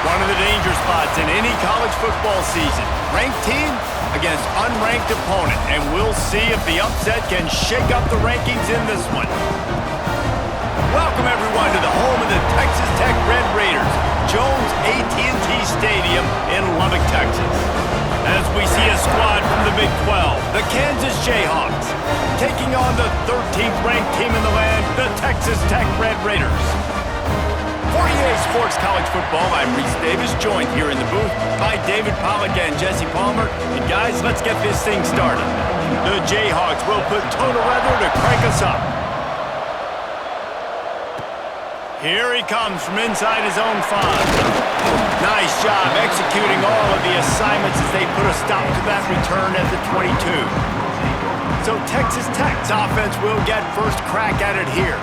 One of the danger spots in any college football season. Ranked team against unranked opponent. And we'll see if the upset can shake up the rankings in this one. Welcome, everyone, to the home of the Texas Tech Red Raiders, Jones AT&T Stadium in Lubbock, Texas. As we see a squad from the Big 12, the Kansas Jayhawks, taking on the 13th ranked team in the land, the Texas Tech Red Raiders. For EA Sports College Football, I'm Reese Davis, joined here in the booth by David Pollack and Jesse Palmer. And guys, let's get this thing started. The Jayhawks will put total weather to crank us up. Here he comes from inside his own 5. Nice job executing all of the assignments as they put a stop to that return at the 22. So Texas Tech's offense will get first crack at it here.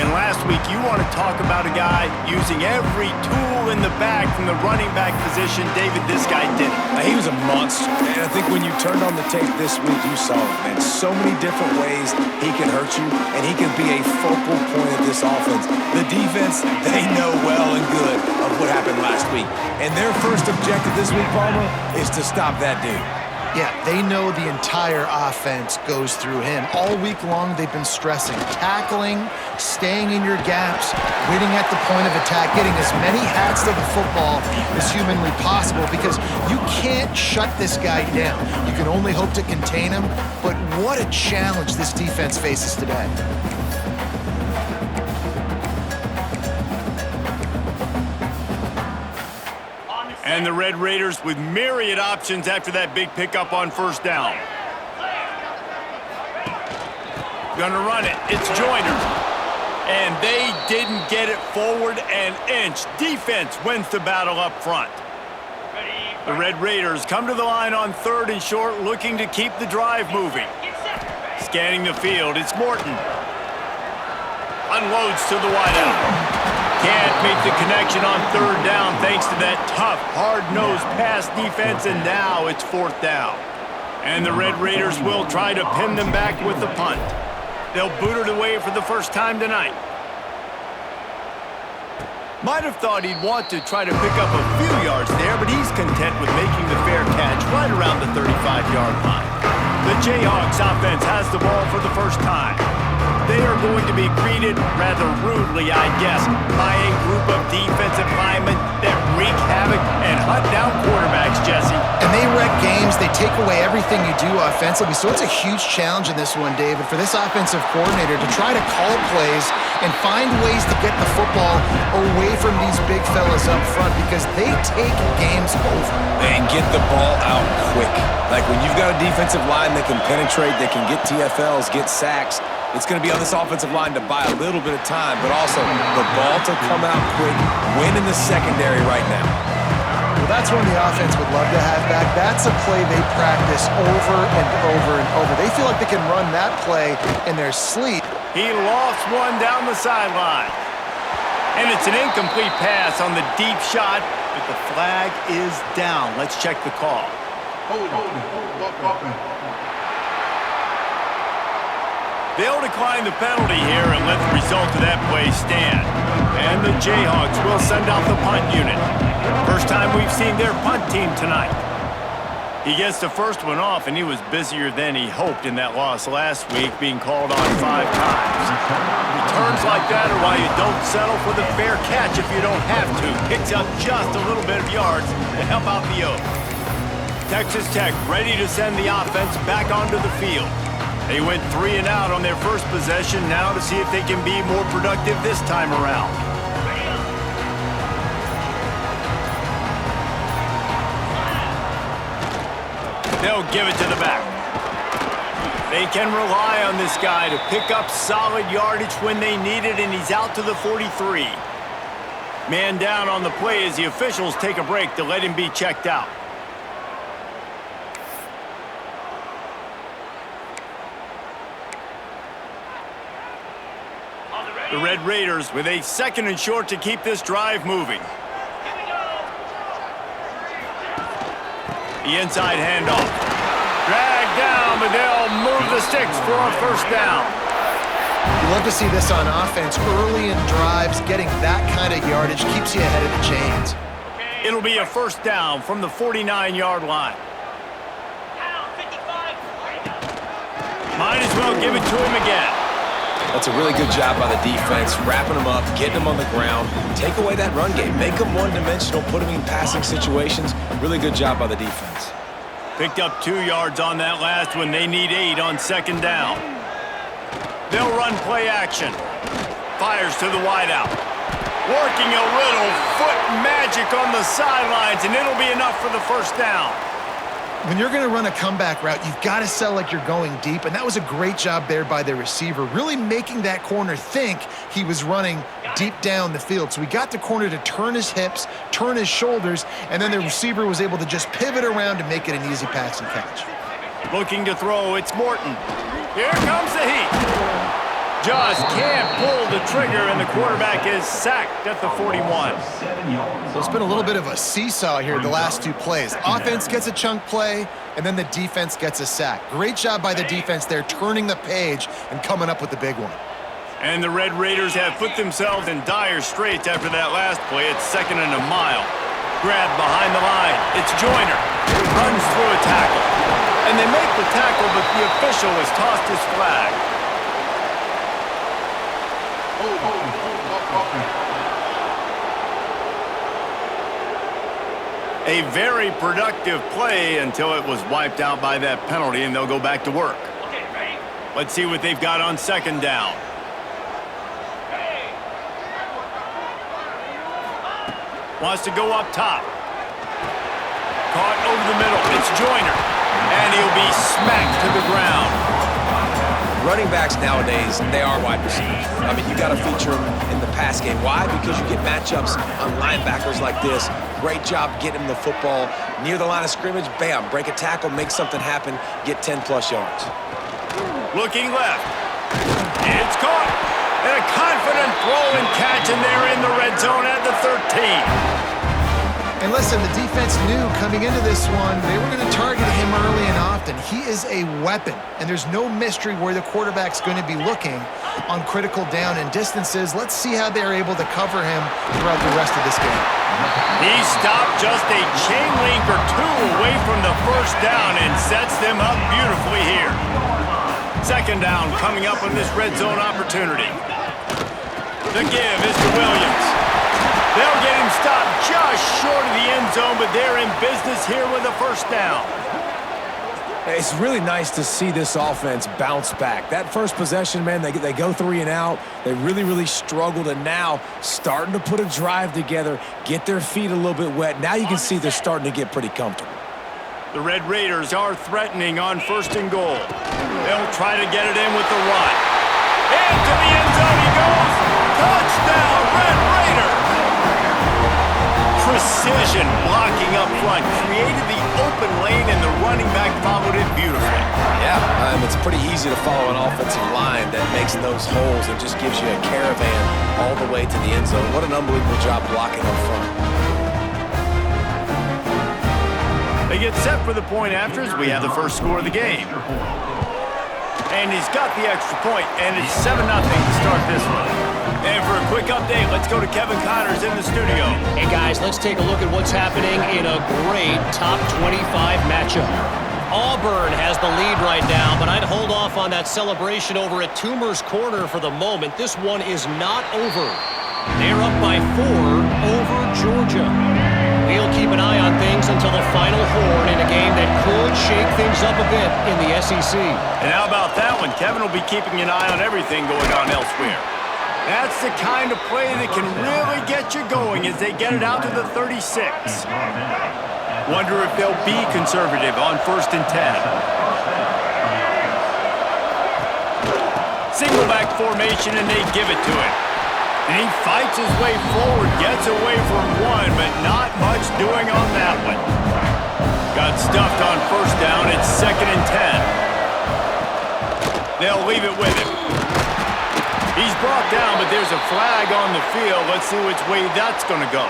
And last week, you want to talk about a guy using every tool in the bag from the running back position. David, this guy did it. He was a monster. And I think when you turned on the tape this week, you saw it, man. So many different ways he can hurt you, and he can be a focal point of this offense. The defense, they know well and good of what happened last week. And their first objective this week, Palmer, is to stop that dude. Yeah, they know the entire offense goes through him. All week long, they've been stressing tackling, staying in your gaps, winning at the point of attack, getting as many hats to the football as humanly possible because you can't shut this guy down. You can only hope to contain him, but what a challenge this defense faces today. And the Red Raiders with myriad options after that big pickup on first down. Gonna run it. It's Joyner. And they didn't get it forward an inch. Defense wins the battle up front. The Red Raiders come to the line on 3rd and short, looking to keep the drive moving. Scanning the field, it's Morton. Unloads to the wideout. Can't make the connection on 3rd down thanks to that tough, hard-nosed pass defense, and now it's 4th down. And the Red Raiders will try to pin them back with the punt. They'll boot it away for the first time tonight. Might have thought he'd want to try to pick up a few yards there, but he's content with making the fair catch right around the 35-yard line. The Jayhawks offense has the ball for the first time. They are going to be greeted rather rudely, I guess, by a group of defensive linemen that wreak havoc and hunt down quarterbacks, Jesse. And they wreck games. They take away everything you do offensively. So it's a huge challenge in this one, David, for this offensive coordinator to try to call plays and find ways to get the football away from these big fellas up front because they take games over. And get the ball out quick. Like when you've got a defensive line that can penetrate, that can get TFLs, get sacks, it's going to be on this offensive line to buy a little bit of time, but also the ball to come out quick, win in the secondary right now. Well, that's one the offense would love to have back. That's a play they practice over and over and over. They feel like they can run that play in their sleep. He lost one down the sideline. And it's an incomplete pass on the deep shot, but the flag is down. Let's check the call. They'll decline the penalty here and let the result of that play stand. And the Jayhawks will send out the punt unit. First time we've seen their punt team tonight. He gets the first one off, and he was busier than he hoped in that loss last week, being called on 5 times. Returns like that are why you don't settle for the fair catch if you don't have to. Picks up just a little bit of yards to help out the Oaks. Texas Tech ready to send the offense back onto the field. They went 3 and out on their first possession, now to see if they can be more productive this time around. They'll give it to the back. They can rely on this guy to pick up solid yardage when they need it, and he's out to the 43. Man down on the play as the officials take a break to let him be checked out. The Red Raiders with a 2nd and short to keep this drive moving. The inside handoff. Dragged down, but they'll move the sticks for a first down. You love to see this on offense. Early in drives, getting that kind of yardage keeps you ahead of the chains. It'll be a first down from the 49-yard line. Might as well give it to him again. That's a really good job by the defense, wrapping them up, getting them on the ground. Take away that run game. Make them one-dimensional, put them in passing situations. Really good job by the defense. Picked up 2 yards on that last one. They need 8 on second down. They'll run play action. Fires to the wideout. Working a little foot magic on the sidelines, and it'll be enough for the first down. When you're going to run a comeback route, you've got to sell like you're going deep, and that was a great job there by the receiver, really making that corner think he was running deep down the field. So he got the corner to turn his hips, turn his shoulders, and then the receiver was able to just pivot around to make it an easy pass and catch. Looking to throw, it's Morton. Here comes the heat. Just can't pull the trigger, and the quarterback is sacked at the 41. So it's been a little bit of a seesaw here the last 2 plays. Offense gets a chunk play, and then the defense gets a sack. Great job by the defense there, turning the page and coming up with the big one. And the Red Raiders have put themselves in dire straits after that last play. It's 2nd and a mile. Grab behind the line. It's Joyner. Runs through a tackle. And they make the tackle, but the official has tossed his flag. A very productive play until it was wiped out by that penalty, and they'll go back to work. Let's see what they've got on second down. Wants to go up top. Caught over the middle. It's Joyner. And he'll be smacked to the ground. Running backs nowadays, they are wide receivers. I mean, you got to feature them in the pass game. Why? Because you get matchups on linebackers like this. Great job getting them the football near the line of scrimmage. Bam, break a tackle, make something happen, get 10-plus yards. Looking left. It's caught. And a confident throw and catch, and they're in the red zone at the 13. And listen, the defense knew coming into this one, they were going to target him early and often. He is a weapon, and there's no mystery where the quarterback's going to be looking on critical down and distances. Let's see how they're able to cover him throughout the rest of this game. He stopped just a chain link or 2 away from the first down and sets them up beautifully here. Second down coming up on this red zone opportunity. The give is to Williams. They'll get him stopped just short of the end zone, but they're in business here with a first down. It's really nice to see this offense bounce back. That first possession, man, they go 3 and out. They really struggled, and now starting to put a drive together, get their feet a little bit wet. Now you can see they're starting to get pretty comfortable. The Red Raiders are threatening on 1st and goal. They'll try to get it in with the run. Into the end zone he goes. Touchdown, Red Raiders! Precision blocking up front created the open lane, and the running back followed it beautifully. Yeah, it's pretty easy to follow an offensive line that makes those holes and just gives you a caravan all the way to the end zone. What an unbelievable job blocking up front. They get set for the point after as we have the first score of the game. And he's got the extra point, and it's 7-0 to start this one. And for a quick update, let's go to Kevin Connors in the studio. Hey, guys, let's take a look at what's happening in a great top 25 matchup. Auburn has the lead right now, but I'd hold off on that celebration over at Toomer's Corner for the moment. This one is not over. They're up by 4 over Georgia. We'll keep an eye on things until the final horn in a game that could shake things up a bit in the SEC. And how about that one? Kevin will be keeping an eye on everything going on elsewhere. That's the kind of play that can really get you going as they get it out to the 36. Wonder if they'll be conservative on 1st and 10. Single back formation, and they give it to him. And he fights his way forward, gets away from one, but not much doing on that one. Got stuffed on 1st down. It's 2nd and 10. They'll leave it with him. He's brought down, but there's a flag on the field. Let's see which way that's going to go.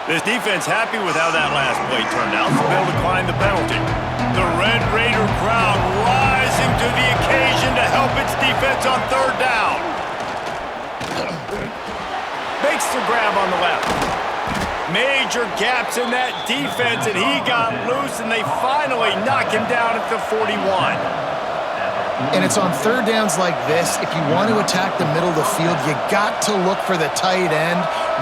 This defense happy with how that last play turned out, so they'll decline the penalty. The Red Raider crowd rides rising to the occasion to help its defense on third down. Makes the grab on the left. Major gaps in that defense, and he got loose, and they finally knock him down at the 41. And it's on third downs like this. If you want to attack the middle of the field, you got to look for the tight end.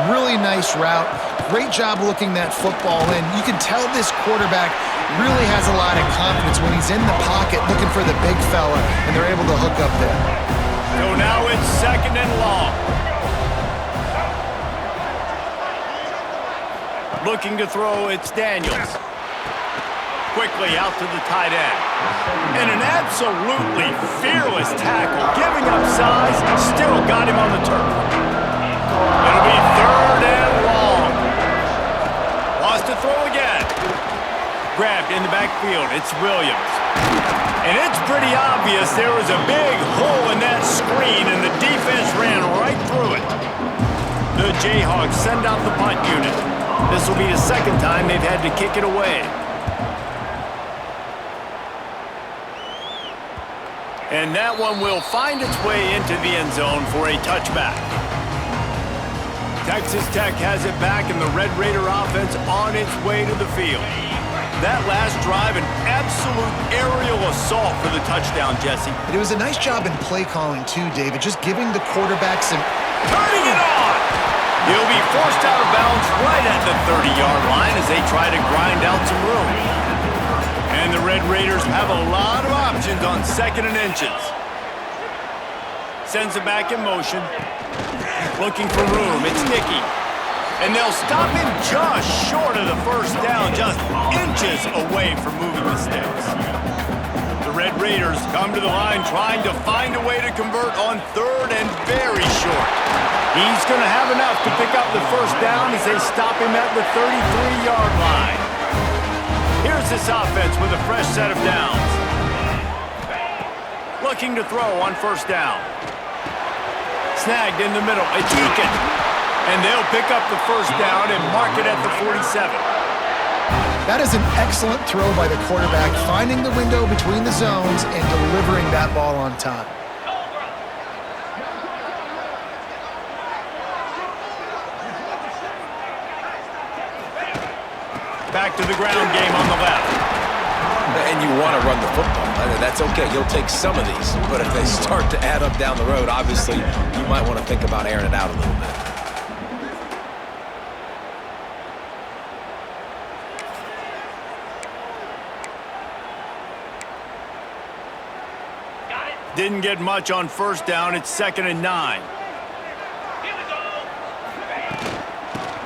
Really nice route. Great job looking that football in. You can tell this quarterback really has a lot of confidence when he's in the pocket looking for the big fella, and they're able to hook up there. So now it's 2nd and long. Looking to throw, it's Daniels. Quickly out to the tight end. And an absolutely fearless tackle, giving up size, still got him on the turf. It'll be 3rd and long. Wants to throw again. Grabbed in the backfield, it's Williams. And it's pretty obvious there was a big hole in that screen, and the defense ran right through it. The Jayhawks send out the punt unit. This will be the 2nd time they've had to kick it away. And that one will find its way into the end zone for a touchback. Texas Tech has it back, and the Red Raider offense on its way to the field. That last drive, an absolute aerial assault for the touchdown, Jesse. It was a nice job in play calling too, David, just giving the quarterback some... Turning it on! He'll be forced out of bounds right at the 30-yard line as they try to grind out some room. And the Red Raiders have a lot of options on 2nd and inches. Sends it back in motion. Looking for room, it's Nicky. And they'll stop him just short of the 1st down, just inches away from moving the sticks. The Red Raiders come to the line trying to find a way to convert on 3rd and very short. He's going to have enough to pick up the 1st down as they stop him at the 33-yard line. Here's this offense with a fresh set of downs. Looking to throw on 1st down. Snagged in the middle, it's Eakin. And they'll pick up the 1st down and mark it at the 47. That is an excellent throw by the quarterback, finding the window between the zones and delivering that ball on time. Back to the ground game on the left. And you want to run the football. That's okay. You'll take some of these. But if they start to add up down the road, obviously, you might want to think about airing it out a little bit. Didn't get much on 1st down. It's 2nd and 9.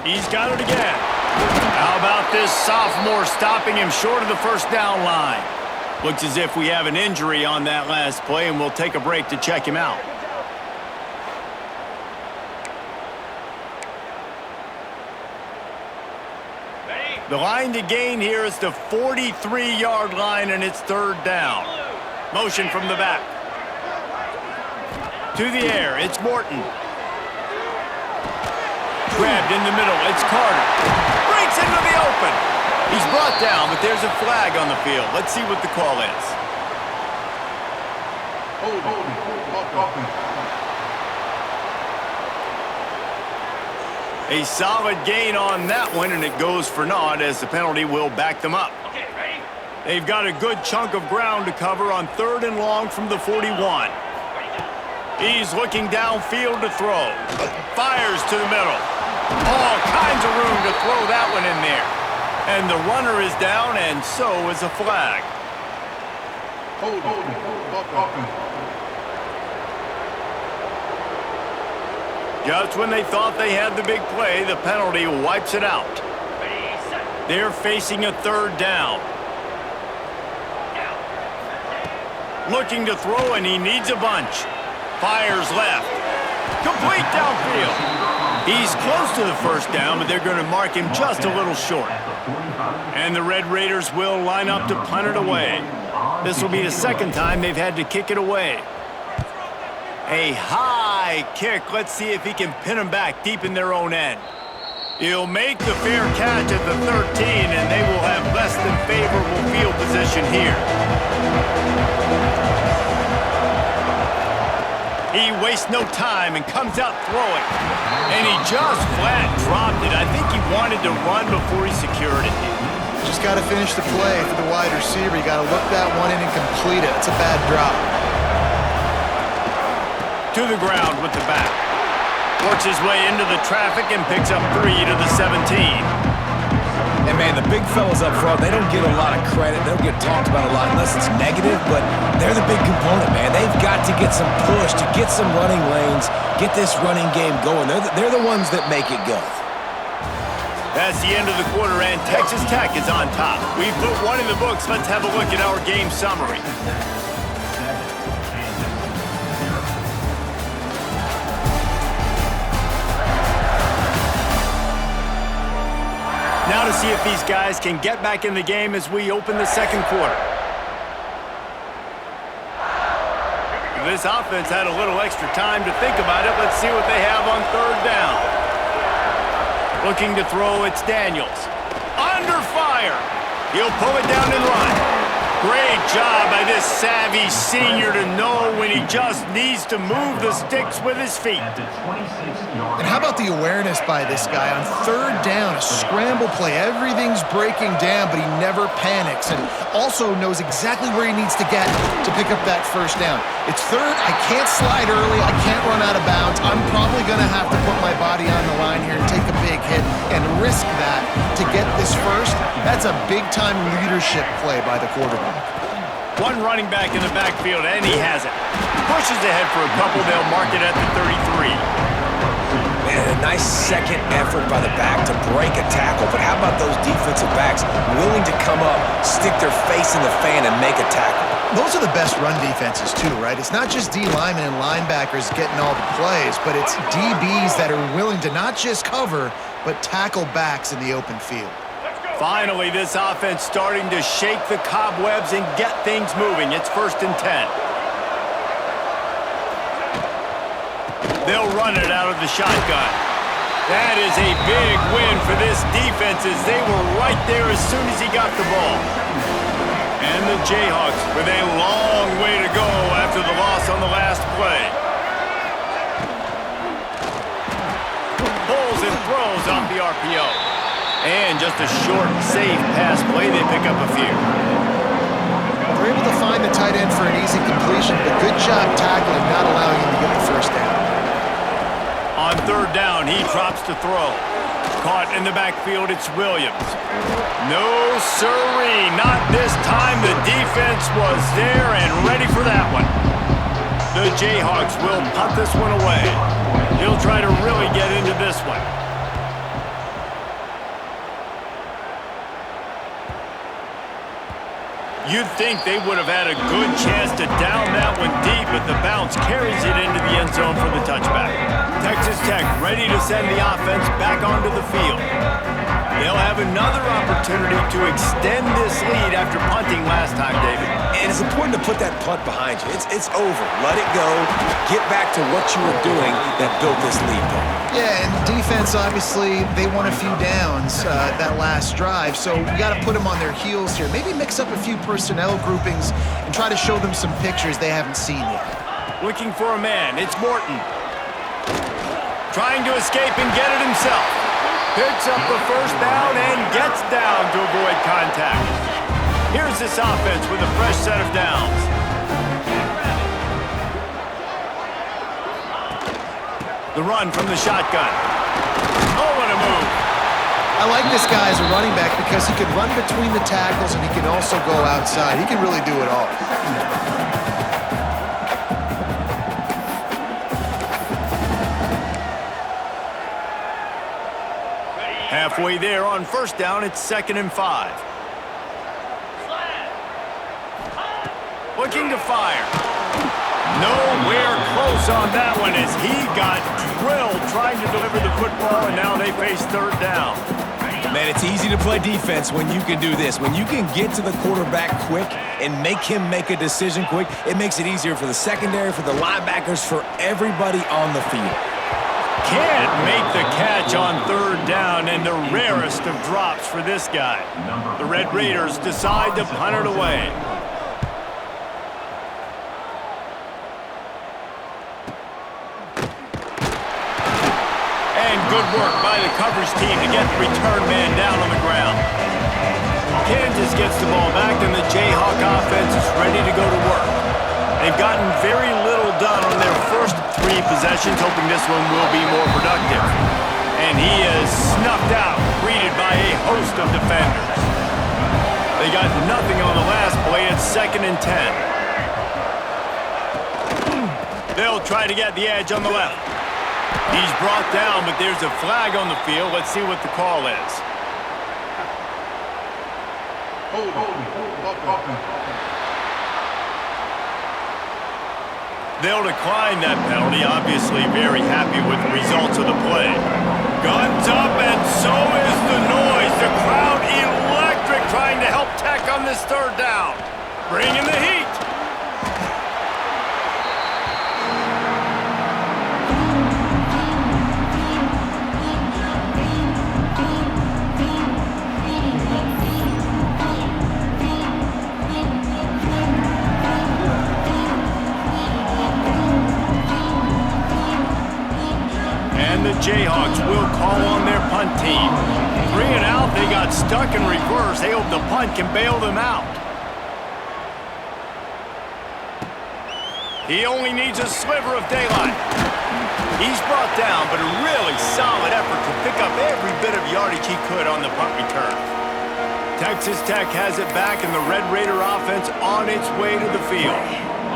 He's got it again. How about this sophomore stopping him short of the 1st down line? Looks as if we have an injury on that last play, and we'll take a break to check him out. The line to gain here is the 43-yard line, and it's 3rd down. Motion from the back. To the air, it's Morton. Grabbed in the middle, it's Carter. Breaks into the open. He's brought down, but there's a flag on the field. Let's see what the call is. A solid gain on that one, and it goes for naught as the penalty will back them up. Okay, ready? They've got a good chunk of ground to cover on 3rd and long from the 41. He's looking downfield to throw. Fires to the middle. All kinds of room to throw that one in there. And the runner is down, and so is a flag. Just when they thought they had the big play, the penalty wipes it out. They're facing a 3rd down. Looking to throw, and he needs a bunch. Fires left. Complete downfield. He's close to the 1st down, but they're going to mark him just a little short. And the Red Raiders will line up to punt it away. This will be the 2nd time they've had to kick it away. A high kick. Let's see if he can pin them back deep in their own end. He'll make the fair catch at the 13, and they will have less than favorable field position here. He wastes no time and comes out throwing. And he just flat dropped it. I think he wanted to run before he secured it. Just got to finish the play for the wide receiver. You got to look that one in and complete it. It's a bad drop. To the ground with the back. Works his way into the traffic and picks up 3 to the 17. And, man, the big fellas up front, they don't get a lot of credit. They don't get talked about a lot unless it's negative, but they're the big component, man. They've got to get some push, to get some running lanes, get this running game going. They're the ones that make it go. That's the end of the quarter, and Texas Tech is on top. We've put one in the books. Let's have a look at our game summary. Now to see if these guys can get back in the game as we open the second quarter. This offense had a little extra time to think about it. Let's see what they have on third down. Looking to throw, it's Daniels. Under fire. He'll pull it down and run. Great job by this savvy senior to know when he just needs to move the sticks with his feet. And how about the awareness by this guy on third down, a scramble play. Everything's breaking down, but he never panics and also knows exactly where he needs to get to pick up that first down. It's third. I can't slide early. I can't run out of bounds. I'm probably going to have to put my body on the line here and take a big hit and risk that to get this first. That's a big-time leadership play by the quarterback. One running back in the backfield, and he has it. Pushes ahead for a couple. They'll mark it at the 33. Man, a nice second effort by the back to break a tackle. But how about those defensive backs willing to come up, stick their face in the fan, and make a tackle? Those are the best run defenses, too, right? It's not just D linemen and linebackers getting all the plays, but it's DBs that are willing to not just cover, but tackle backs in the open field. Finally, this offense starting to shake the cobwebs and get things moving. It's 1st and 10. They'll run it out of the shotgun. That is a big win for this defense as they were right there as soon as he got the ball. And the Jayhawks with a long way to go after the loss on the last play. Pulls and throws off the RPO. And just a short, safe pass play, they pick up a few. They're able to find the tight end for an easy completion, but good job tackling, not allowing him to get the first down. On third down, he drops to throw. Caught in the backfield, it's Williams. No siree, not this time. The defense was there and ready for that one. The Jayhawks will punt this one away. He'll try to really get into this one. You'd think they would have had a good chance to down that one deep, but the bounce carries it into the end zone for the touchback. Texas Tech ready to send the offense back onto the field. They'll have another opportunity to extend this lead after punting last time, David. And it's important to put that punt behind you. It's over. Let it go. Get back to what you were doing that built this lead, though. Yeah, and defense, obviously, they won a few downs that last drive, so we got to put them on their heels here. Maybe mix up a few personnel groupings and try to show them some pictures they haven't seen yet. Looking for a man. It's Morton. Trying to escape and get it himself. Picks up the first down and gets down to avoid contact. Here's this offense with a fresh set of downs. The run from the shotgun. Oh, what a move. I like this guy as a running back because he can run between the tackles and he can also go outside. He can really do it all. Halfway there on first down, it's 2nd and 5. Looking to fire. Nowhere close on that one as he got drilled trying to deliver the football, and now they face third down. Man, it's easy to play defense when you can do this. When you can get to the quarterback quick and make him make a decision quick, it makes it easier for the secondary, for the linebackers, for everybody on the field. Can't make the catch on third down, and the rarest of drops for this guy. The Red Raiders decide to punt it away. Good work by the coverage team to get the return man down on the ground. Kansas gets the ball back, and the Jayhawk offense is ready to go to work. They've gotten very little done on their first 3 possessions, hoping this one will be more productive. And he is snuffed out, greeted by a host of defenders. They got nothing on the last play. It's 2nd and 10. They'll try to get the edge on the left. He's brought down, but there's a flag on the field. Let's see what the call is. They'll decline that penalty. Obviously very happy with the results of the play. Guns up, and so is the noise. The crowd electric, trying to help Tech on this 3rd down. Bring in the heat. The Jayhawks will call on their punt team. 3 and out, they got stuck in reverse. They hope the punt can bail them out. He only needs a sliver of daylight. He's brought down, but a really solid effort to pick up every bit of yardage he could on the punt return. Texas Tech has it back, and the Red Raider offense on its way to the field.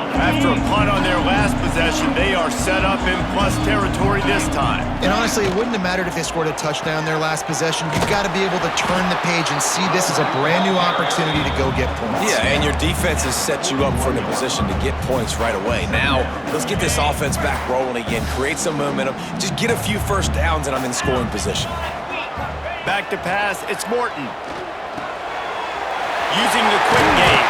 After a punt on their last possession, they are set up in plus territory this time. And honestly, it wouldn't have mattered if they scored a touchdown their last possession. You've got to be able to turn the page and see this as a brand new opportunity to go get points. Yeah, and your defense has set you up for the position to get points right away. Now, let's get this offense back rolling again, create some momentum, just get a few first downs, and I'm in scoring position. Back to pass, it's Morton. Using the quick game.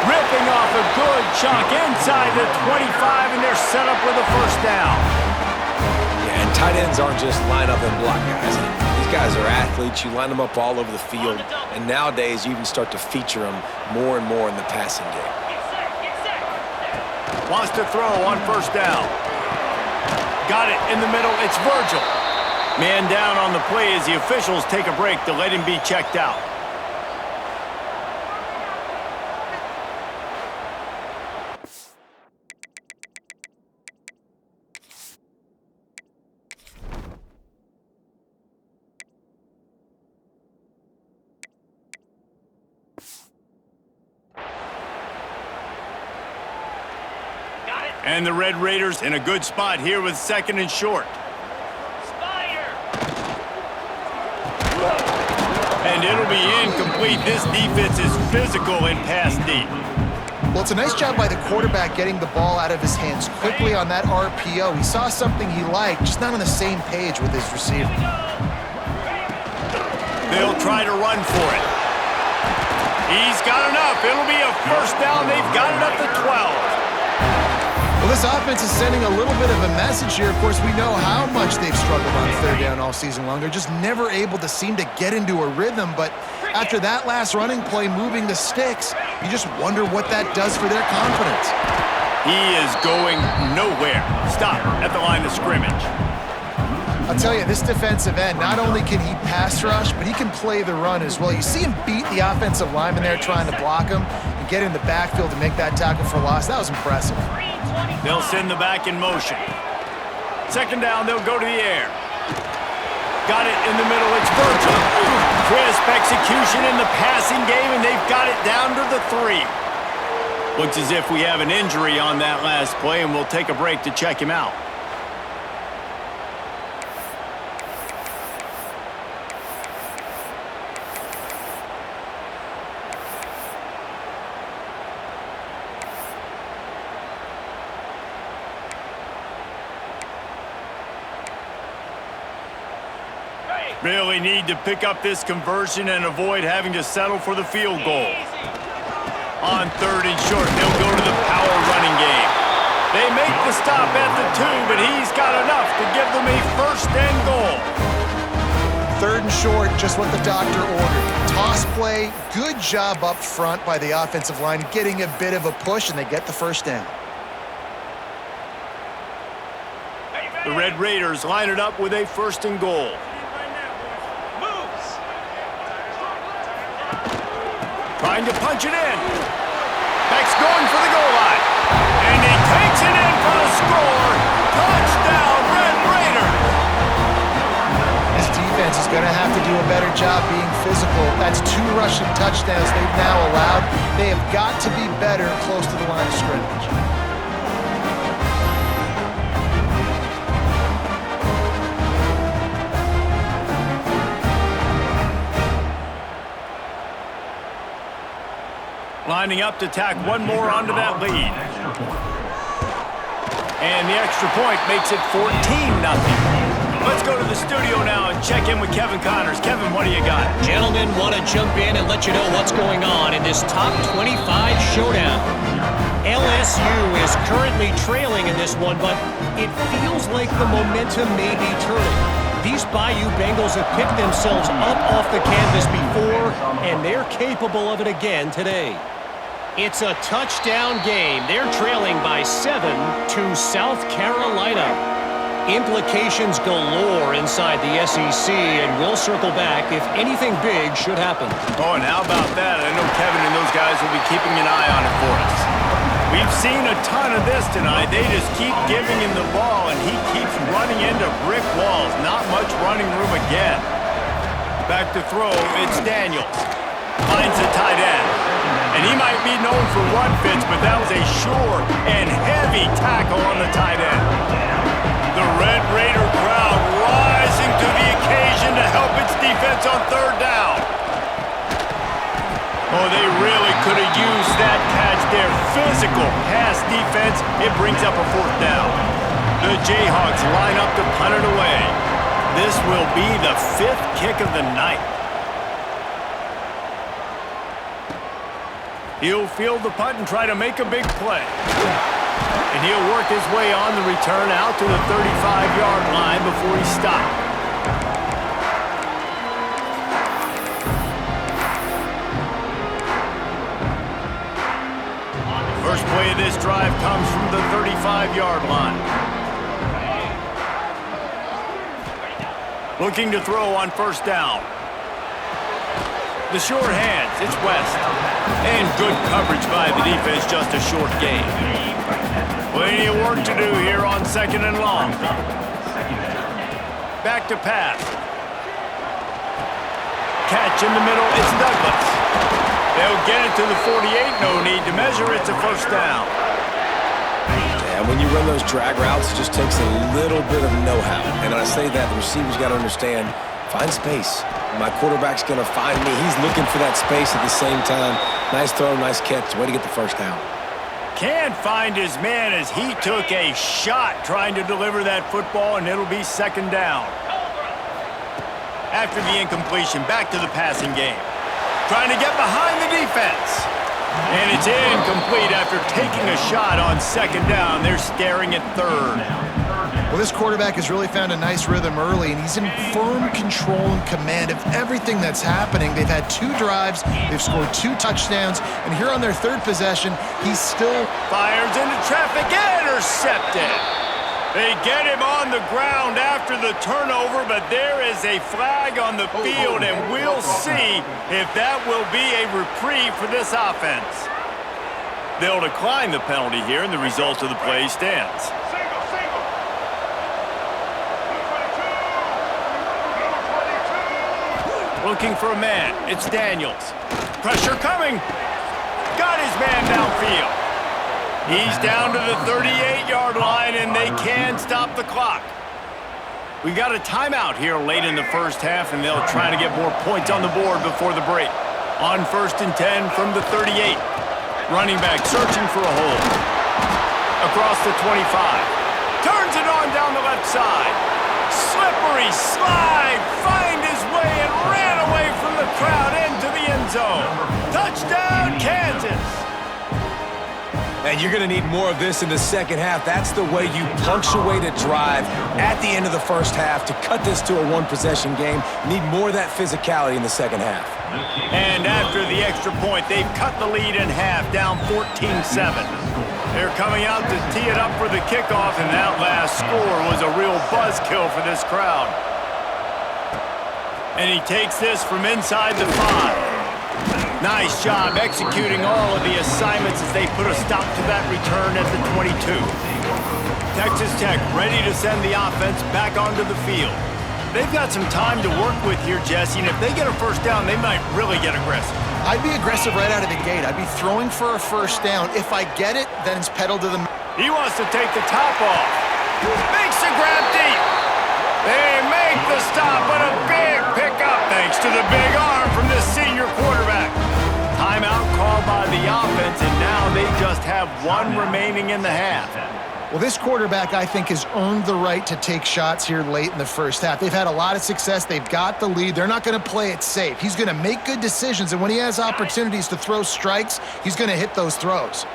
Ripping off a good chunk inside the 25, and they're set up with a 1st down. Yeah, and tight ends aren't just line up and block guys. These guys are athletes. You line them up all over the field, and nowadays you even start to feature them more and more in the passing game. Wants to throw on 1st down. Got it in the middle. It's Virgil. Man down on the play as the officials take a break to let him be checked out. And the Red Raiders in a good spot here with 2nd and short. And it'll be incomplete. This defense is physical and pass deep. Well, it's a nice job by the quarterback getting the ball out of his hands quickly on that RPO. He saw something he liked, just not on the same page with his receiver. They'll try to run for it. He's got enough. It'll be a 1st down. They've got it up to 12. Well, this offense is sending a little bit of a message here. Of course, we know how much they've struggled on 3rd down all season long. They're just never able to seem to get into a rhythm. But after that last running play, moving the sticks, you just wonder what that does for their confidence. He is going nowhere. Stop at the line of scrimmage. I'll tell you, this defensive end, not only can he pass rush, but he can play the run as well. You see him beat the offensive lineman there trying to block him and get in the backfield to make that tackle for loss. That was impressive. They'll send the back in motion. 2nd down, they'll go to the air. Got it in the middle, it's Virgil. Crisp execution in the passing game, and they've got it down to the 3. Looks as if we have an injury on that last play, and we'll take a break to check him out. Really need to pick up this conversion and avoid having to settle for the field goal. On 3rd and short, they'll go to the power running game. They make the stop at the 2, but he's got enough to give them a 1st and goal. 3rd and short, just what the doctor ordered. Toss play, good job up front by the offensive line, getting a bit of a push, and they get the 1st down. The Red Raiders line it up with a 1st and goal. Trying to punch it in. Beck's going for the goal line. And he takes it in for the score. Touchdown, Red Raiders. This defense is going to have to do a better job being physical. That's 2 rushing touchdowns they've now allowed. They have got to be better close to the line of scrimmage. Lining up to tack one more onto that lead. And the extra point makes it 14-0. Let's go to the studio now and check in with Kevin Connors. Kevin, what do you got? Gentlemen, want to jump in and let you know what's going on in this top 25 showdown. LSU is currently trailing in this one, but it feels like the momentum may be turning. These Bayou Bengals have picked themselves up off the canvas before, and they're capable of it again today. It's a touchdown game. They're trailing by 7 to South Carolina. Implications galore inside the SEC, and we'll circle back if anything big should happen. Oh, and how about that? I know Kevin and those guys will be keeping an eye on it for us. We've seen a ton of this tonight. They just keep giving him the ball, and he keeps running into brick walls. Not much running room again. Back to throw, it's Daniels. Finds the tight end. And he might be known for run fits, but that was a sure and heavy tackle on the tight end. The Red Raider crowd rising to the occasion to help its defense on 3rd down. Oh, they really could have used that catch there. Physical pass defense. It brings up a 4th down. The Jayhawks line up to punt it away. This will be the 5th kick of the night. He'll field the punt and try to make a big play. And he'll work his way on the return out to the 35-yard line before he stopped. First play of this drive comes from the 35-yard line. Looking to throw on 1st down. The short hands, it's West. And good coverage by the defense, just a short gain. Plenty of work to do here on 2nd and long. Back to pass. Catch in the middle, it's Douglas. They'll get it to the 48, no need to measure, it's a 1st down. Yeah, when you run those drag routes, it just takes a little bit of know-how. And when I say that, the receiver's got to understand, find space. My quarterback's going to find me. He's looking for that space at the same time. Nice throw, nice catch. Way to get the 1st down. Can't find his man as he took a shot trying to deliver that football, and it'll be 2nd down. After the incompletion, back to the passing game. Trying to get behind the defense. And it's incomplete after taking a shot on 2nd down. They're staring at 3rd. Well, this quarterback has really found a nice rhythm early, and he's in firm control and command of everything that's happening. They've had 2 drives, they've scored 2 touchdowns, and here on their 3rd possession, he's still... Fires into traffic, intercepted. They get him on the ground after the turnover, but there is a flag on the field, and we'll see if that will be a reprieve for this offense. They'll decline the penalty here, and the result of the play stands. Looking for a man. It's Daniels. Pressure coming. Got his man downfield. He's down to the 38-yard line, and they can stop the clock. We got a timeout here late in the 1st half, and they'll try to get more points on the board before the break. On 1st and 10 from the 38. Running back searching for a hole. Across the 25. Turns it on down the left side. Slippery slide. Find his way and ran away from the crowd into the end zone. Touchdown, Kansas. And you're going to need more of this in the 2nd half. That's the way you punctuate a drive at the end of the 1st half to cut this to a 1-possession game. Need more of that physicality in the 2nd half. And after the extra point, they've cut the lead in half, down 14-7. They're coming out to tee it up for the kickoff, and that last score was a real buzzkill for this crowd. And he takes this from inside the 5. Nice job executing all of the assignments as they put a stop to that return at the 22. Texas Tech ready to send the offense back onto the field. They've got some time to work with here, Jesse, and if they get a first down, they might really get aggressive. I'd be aggressive right out of the gate. I'd be throwing for a first down. If I get it, then it's pedal to the... He wants to take the top off. Makes the grab deep. They make the stop, but a big pickup thanks to the big arm from this senior quarterback. Timeout called by the offense, and now they just have one remaining in the half. Well, this quarterback, I think, has earned the right to take shots here late in the first half. They've had a lot of success. They've got the lead. They're not going to play it safe. He's going to make good decisions, and when he has opportunities to throw strikes, he's going to hit those throws.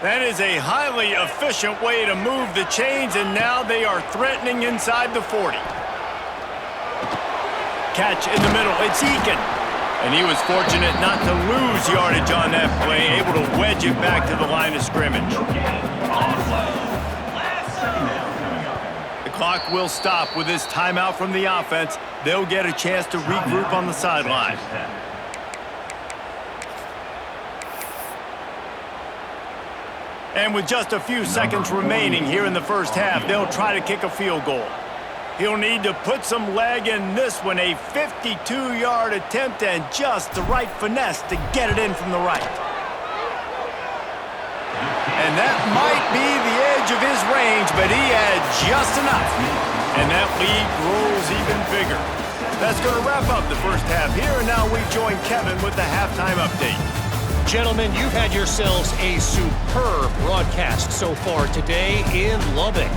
That is a highly efficient way to move the chains, and now they are threatening inside the 40. Catch in the middle. It's Eakin. And he was fortunate not to lose yardage on that play, able to wedge it back to the line of scrimmage. The clock will stop with this timeout from the offense. They'll get a chance to regroup on the sideline. And with just a few seconds remaining here in the first half, they'll try to kick a field goal. He'll need to put some leg in this one, a 52-yard attempt and just the right finesse to get it in from the right. And that might be the edge of his range, but he had just enough. And that lead grows even bigger. That's going to wrap up the first half here, and now we join Kevin with the halftime update. Gentlemen, you've had yourselves a superb broadcast so far today in Lubbock.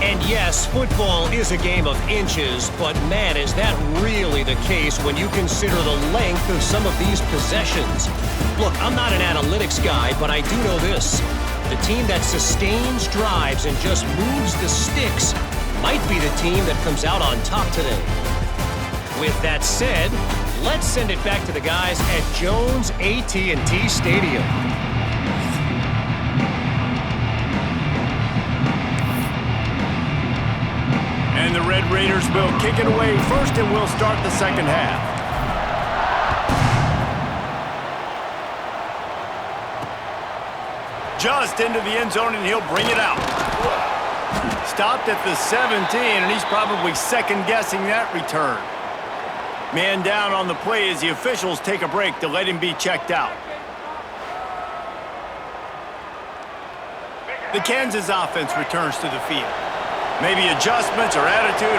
And yes, football is a game of inches, but man, is that really the case when you consider the length of some of these possessions. Look, I'm not an analytics guy, but I do know this. The team that sustains drives and just moves the sticks might be the team that comes out on top today. With that said, let's send it back to the guys at Jones AT&T Stadium. And the Red Raiders will kick it away first, and we'll start the second half. Just into the end zone, and he'll bring it out. Stopped at the 17, and he's probably second-guessing that return. Man down on the play as the officials take a break to let him be checked out. The Kansas offense returns to the field. Maybe adjustments or attitude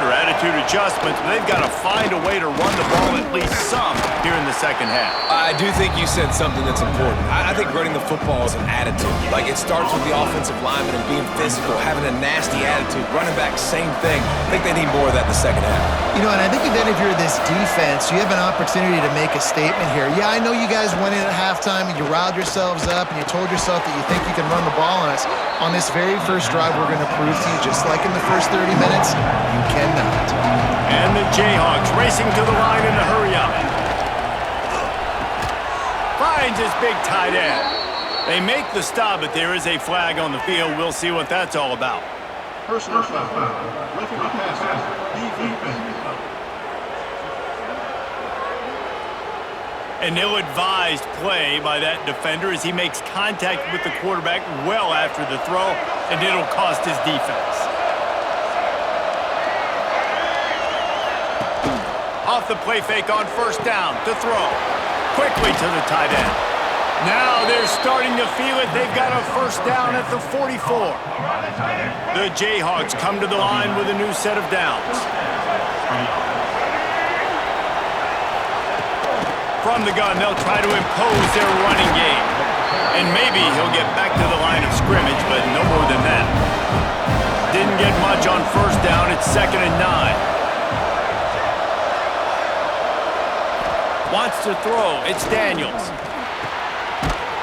adjustments, but they've got to find a way to run the ball at least some here in the second half. I do think you said something that's important. I think running the football is an attitude. Like, it starts with the offensive lineman and being physical, having a nasty attitude. Running back, same thing. I think they need more of that in the second half. You know, and I think then if you're this defense, you have an opportunity to make a statement here. Yeah, I know you guys went in at halftime and you riled yourselves up and you told yourself that you think you can run the ball on us. On this very first drive, we're going to prove to you, just like in the first 30 minutes, you cannot. And the Jayhawks racing to the line in a hurry up. Finds his big tight end. They make the stop, but there is a flag on the field. We'll see what that's all about. Personal foul. Roughing the passer. Defense. An ill-advised play by that defender as he makes contact with the quarterback well after the throw, and it'll cost his defense. Off the play fake on first down to throw. Quickly to the tight end. Now they're starting to feel it. They've got a first down at the 44. The Jayhawks come to the line with a new set of downs. From the gun, they'll try to impose their running game. And maybe he'll get back to the line of scrimmage, but no more than that. Didn't get much on first down. It's 2nd and 9. Wants to throw. It's Daniels.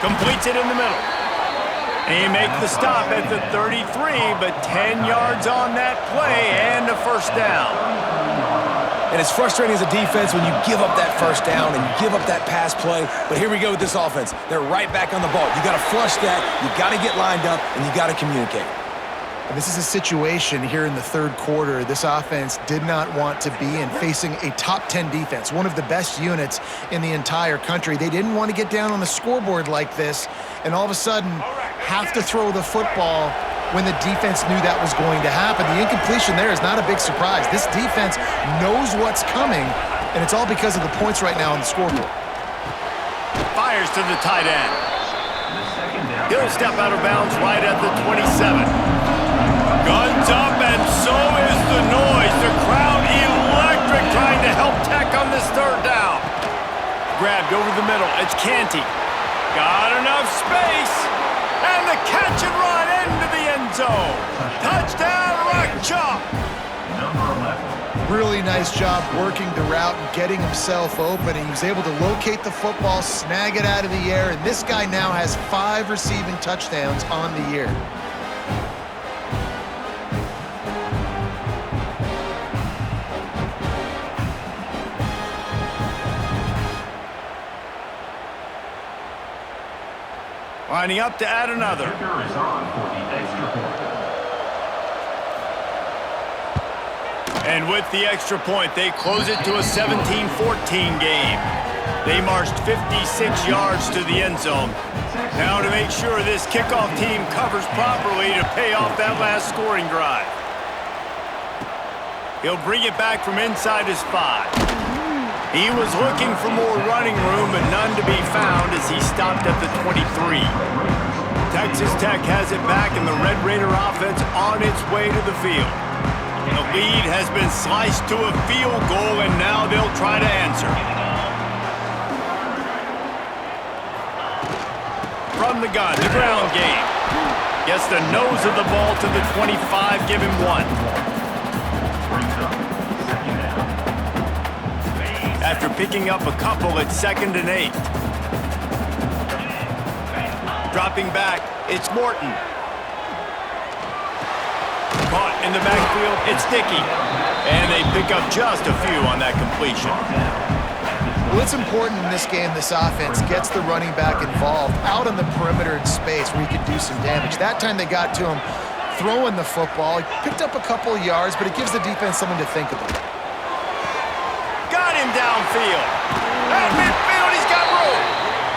Completes it in the middle. And he makes the stop at the 33, but 10 yards on that play and a first down. And it's frustrating as a defense when you give up that first down and you give up that pass play. But here we go with this offense. They're right back on the ball. You got to flush that. You got to get lined up, and you got to communicate. And this is a situation here in the third quarter this offense did not want to be in, facing a top 10 defense, one of the best units in the entire country. They didn't want to get down on the scoreboard like this and all of a sudden have to throw the football when the defense knew that was going to happen. The incompletion there is not a big surprise. This defense knows what's coming, and it's all because of the points right now on the scoreboard. Fires to the tight end. He'll step out of bounds right at the 27. Guns up, and so is the noise. The crowd electric, trying to help Tech on this third down. Grabbed over the middle. It's Canty. Got enough space. And the catch and run into the end zone. Touchdown, Rock Chalk. Really nice job working the route and getting himself open. He was able to locate the football, snag it out of the air, and this guy now has 5 receiving touchdowns on the year. Lining up to add another. And with the extra point, they close it to a 17-14 game. They marched 56 yards to the end zone. Now to make sure this kickoff team covers properly to pay off that last scoring drive. He'll bring it back from inside his 5. He was looking for more running room, but none to be found as he stopped at the 23. Texas Tech has it back, and the Red Raider offense on its way to the field. The lead has been sliced to a field goal, and now they'll try to answer. From the gun, the ground game. Gets the nose of the ball to the 25, give him 1. After picking up a couple, it's 2nd and 8. Dropping back, it's Morton. Caught in the backfield, it's Dickey. And they pick up just a few on that completion. Well, it's important in this game this offense gets the running back involved out on the perimeter in space where he could do some damage. That time they got to him throwing the football. He picked up a couple of yards, but it gives the defense something to think about. Him downfield. At midfield, he's got room.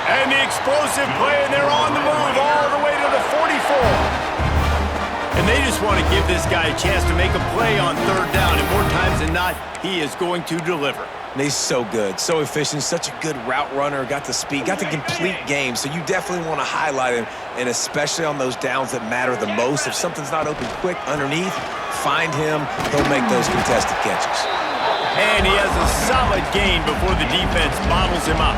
And the explosive play, and they're on the move all the way to the 44. And they just want to give this guy a chance to make a play on third down, and more times than not, he is going to deliver. And he's so good, so efficient, such a good route runner, got the speed, got the complete game, so you definitely want to highlight him, and especially on those downs that matter the most. If something's not open quick underneath, find him, he'll make those contested catches. And he has a solid gain before the defense bottles him up.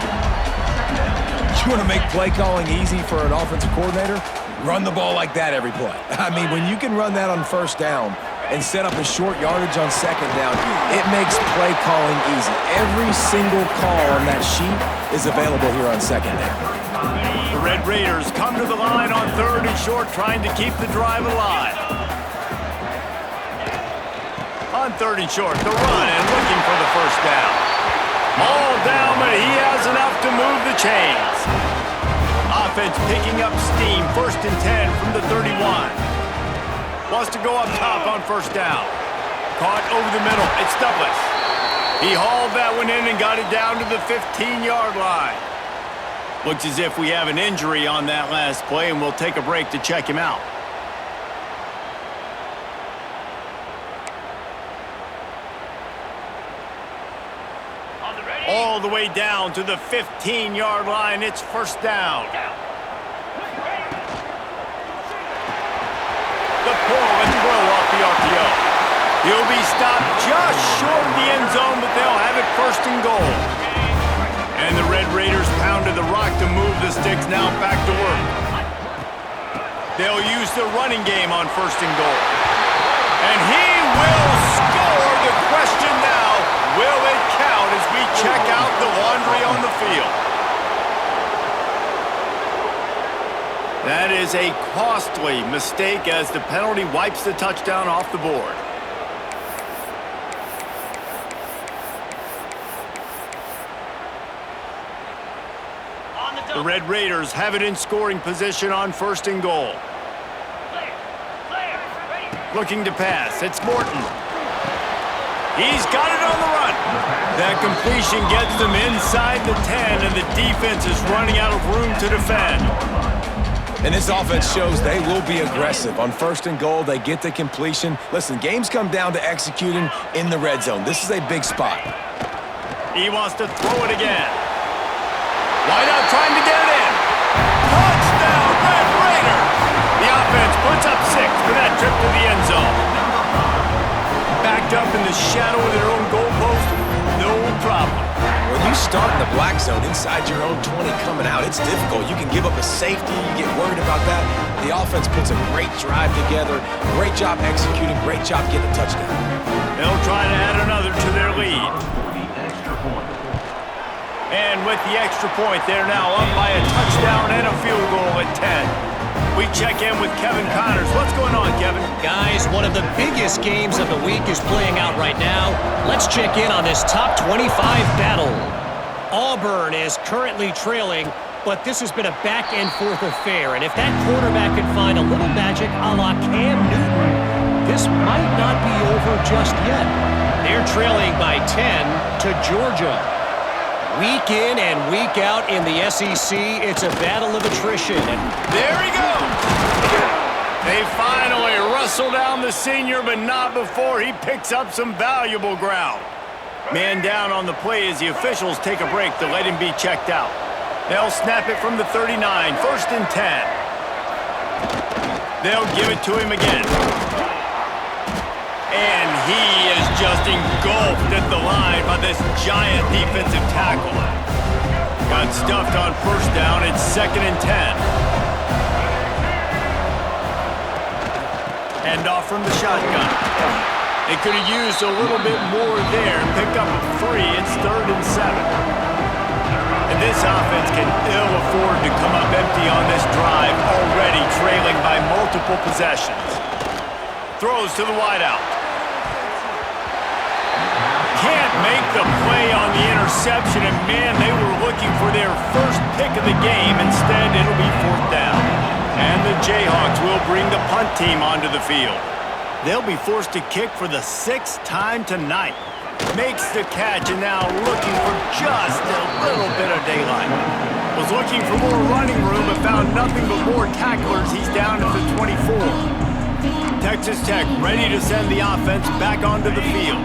You want to make play calling easy for an offensive coordinator? Run the ball like that every play. I mean, when you can run that on first down and set up a short yardage on second down, it makes play calling easy. Every single call on that sheet is available here on second down. The Red Raiders come to the line on 3rd and short, trying to keep the drive alive. On 3rd and short, the run and looking for the first down. All down, but he has enough to move the chains. Offense picking up steam, 1st and 10 from the 31. Wants to go up top on first down. Caught over the middle, it's Douglas. He hauled that one in and got it down to the 15-yard line. Looks as if we have an injury on that last play, and we'll take a break to check him out. All the way down to the 15-yard line. It's first down. The pull and throw off the RPO. He'll be stopped just short of the end zone, but they'll have it 1st and goal. And the Red Raiders pounded the rock to move the sticks, now back to work. They'll use the running game on 1st and goal. And he will score. The question now, will it count as we check out the laundry on the field? That is a costly mistake as the penalty wipes the touchdown off the board. The Red Raiders have it in scoring position on 1st and goal. Looking to pass. It's Morton. He's got it on the run. That completion gets them inside the 10, and the defense is running out of room to defend. And this offense shows they will be aggressive. On 1st and goal, they get the completion. Listen, games come down to executing in the red zone. This is a big spot. He wants to throw it again. Wide out trying to get it in. Touchdown, Red Raider! The offense puts up 6 for that trip to the end zone. Backed up in the shadow of their own goalpost, no problem. When you start in the black zone inside your own 20 coming out, it's difficult. You can give up a safety. You get worried about that. The offense puts a great drive together. Great job executing. Great job getting a touchdown. They'll try to add another to their lead. And with the extra point, they're now up by a touchdown and a field goal at 10. We check in with Kevin Connors. What's going on, Kevin? Guys, one of the biggest games of the week is playing out right now. Let's check in on this top 25 battle. Auburn is currently trailing, but this has been a back-and-forth affair. And if that quarterback can find a little magic a la Cam Newton, this might not be over just yet. They're trailing by 10 to Georgia. Week in and week out in the SEC, it's a battle of attrition. And there he goes! They finally wrestle down the senior, but not before he picks up some valuable ground. Man down on the play as the officials take a break to let him be checked out. They'll snap it from the 39, 1st and 10. They'll give it to him again. And he is just engulfed at the line by this giant defensive tackle. Got stuffed on 1st down. It's 2nd and 10. Hand off from the shotgun. They could have used a little bit more there and picked up a 3. It's 3rd and 7. And this offense can ill afford to come up empty on this drive, already trailing by multiple possessions. Throws to the wideout. Can't make the play on the interception, and man, they were looking for their first pick of the game. Instead, it'll be 4th down. And the Jayhawks will bring the punt team onto the field. They'll be forced to kick for the 6th time tonight. Makes the catch, and now looking for just a little bit of daylight. Was looking for more running room, but found nothing but more tacklers. He's down at the 24. Texas Tech ready to send the offense back onto the field.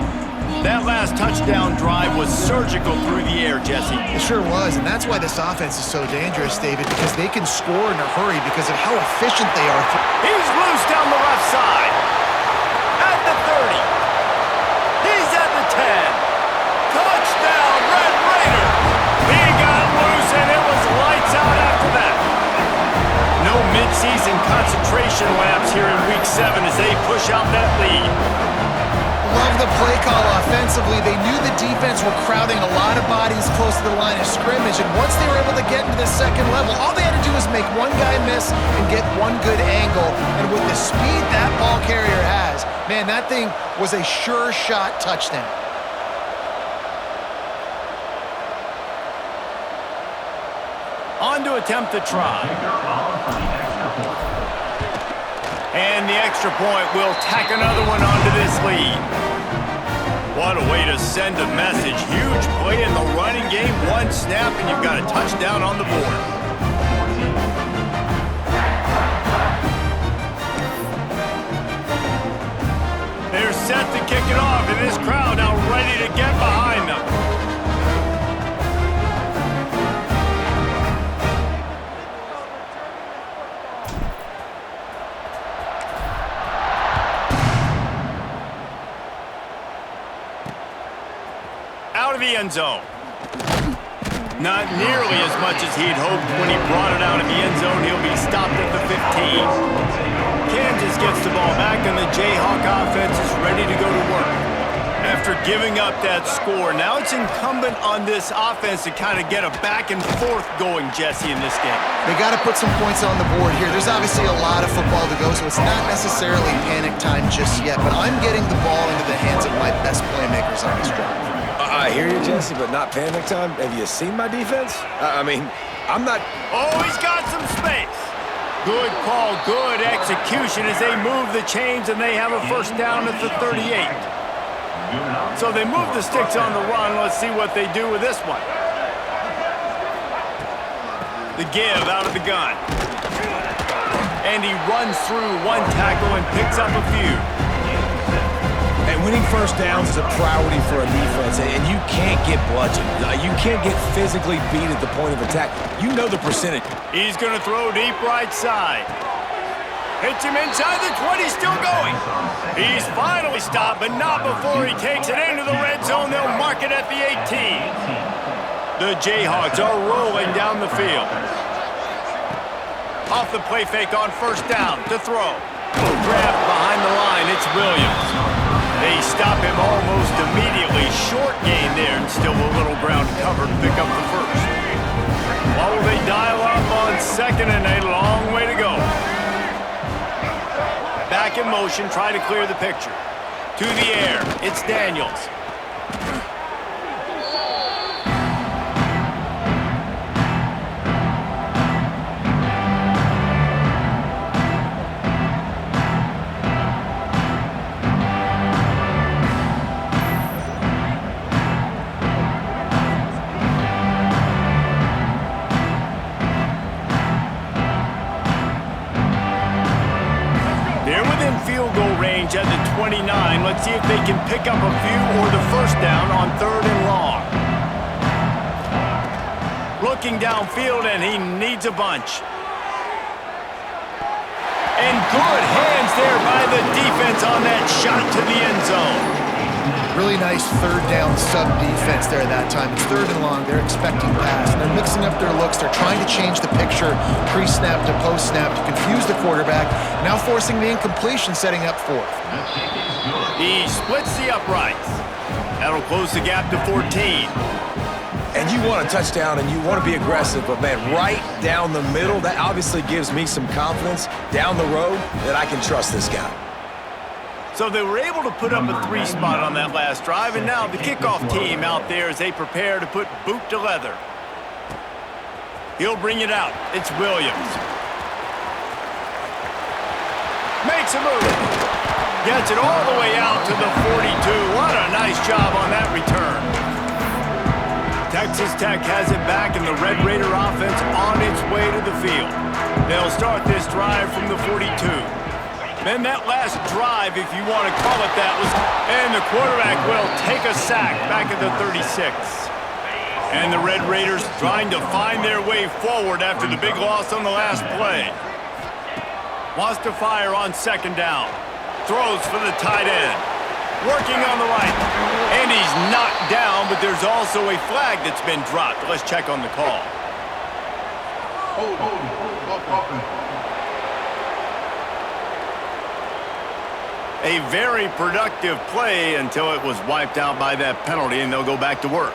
That last touchdown drive was surgical through the air, Jesse. It sure was, and that's why this offense is so dangerous, David, because they can score in a hurry because of how efficient they are. He's loose down the left side. At the 30. He's at the 10. Touchdown, Red Raider. He got loose, and it was lights out after that. No midseason concentration laps here in Week 7 as they push out that lead. Love the play call offensively. They knew the defense were crowding a lot of bodies close to the line of scrimmage, and once they were able to get into the 2nd level, all they had to do was make one guy miss and get one good angle. And with the speed that ball carrier has, man, that thing was a sure shot touchdown. On to attempt the try. And the extra point will tack another one onto this lead. What a way to send a message. Huge play in the running game. One snap, and you've got a touchdown on the board. They're set to kick it off, and this crowd now ready to get behind them. Out of the end zone. Not nearly as much as he'd hoped when he brought it out of the end zone. He'll be stopped at the 15. Kansas gets the ball back, and the Jayhawk offense is ready to go to work. After giving up that score, now it's incumbent on this offense to kind of get a back and forth going, Jesse, in this game. They got to put some points on the board here. There's obviously a lot of football to go, so it's not necessarily panic time just yet, but I'm getting the ball into the hands of my best playmakers on this drive. I hear you, Jesse. Fantasy, but not panic time. Have you seen my defense? I mean, I'm not... Oh, he's got some space. Good call, good execution as they move the chains and they have a first down at the 38. So they move the sticks on the run. Let's see what they do with this one. The give out of the gun. And he runs through one tackle and picks up a few. And winning first downs is a priority for a defense, and you can't get bludgeoned. You can't get physically beat at the point of attack. You know the percentage. He's going to throw deep right side. Hits him inside the 20, still going. He's finally stopped, but not before he takes it into the red zone. They'll mark it at the 18. The Jayhawks are rolling down the field. Off the play fake on first down to throw. Grabbed behind the line, it's Williams. They stop him almost immediately. Short gain there and still a little ground covered to pick up the first. While they dial up on second and a long way to go. Back in motion, try to clear the picture. To the air, it's Daniels. Field goal range at the 29. Let's see if they can pick up a few or the first down on third and long. Looking downfield, and he needs a bunch. And good hands there by the defense on that shot to the end zone. Really nice third down sub-defense there that time. It's third and long. They're expecting pass. They're mixing up their looks. They're trying to change the picture pre-snap to post-snap to confuse the quarterback. Now forcing the incompletion, setting up fourth. He splits the uprights. That'll close the gap to 14. And you want a touchdown and you want to be aggressive, but man, right down the middle, that obviously gives me some confidence down the road that I can trust this guy. So they were able to put up a 3 spot on that last drive, and now the kickoff team out there as they prepare to put boot to leather. He'll bring it out. It's Williams. Makes a move. Gets it all the way out to the 42. What a nice job on that return. Texas Tech has it back, and the Red Raider offense on its way to the field. They'll start this drive from the 42. Then that last drive, if you want to call it that, and the quarterback will take a sack back at the 36. And the Red Raiders trying to find their way forward after the big loss on the last play. Wants to fire on second down. Throws for the tight end. Working on the right. And he's knocked down, but there's also a flag that's been dropped. Let's check on the call. A very productive play until it was wiped out by that penalty, and they'll go back to work.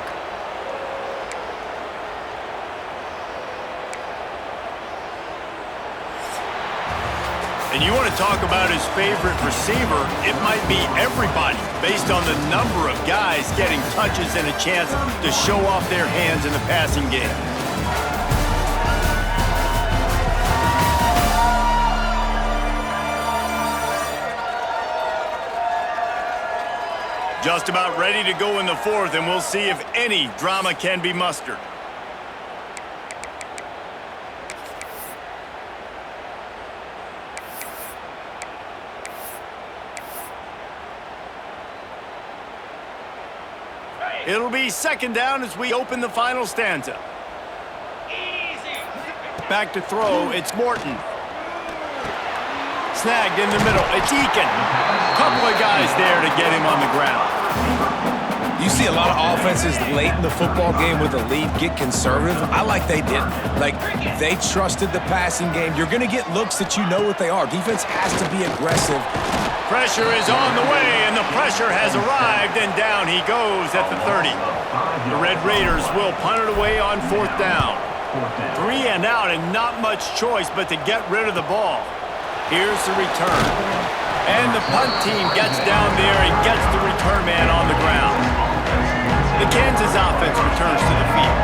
And you want to talk about his favorite receiver, it might be everybody based on the number of guys getting touches and a chance to show off their hands in the passing game. Just about ready to go in the fourth, and we'll see if any drama can be mustered. It'll be second down as we open the final stanza. Back to throw, it's Morton. Snagged in the middle, it's Eakin. Couple of guys there to get him on the ground. You see a lot of offenses late in the football game with a lead get conservative. I like they didn't. Like, they trusted the passing game. You're going to get looks that you know what they are. Defense has to be aggressive. Pressure is on the way, and the pressure has arrived, and down he goes at the 30. The Red Raiders will punt it away on fourth down. 3 and out, and not much choice but to get rid of the ball. Here's the return. And the punt team gets down there and gets the return man on the ground. The Kansas offense returns to the field.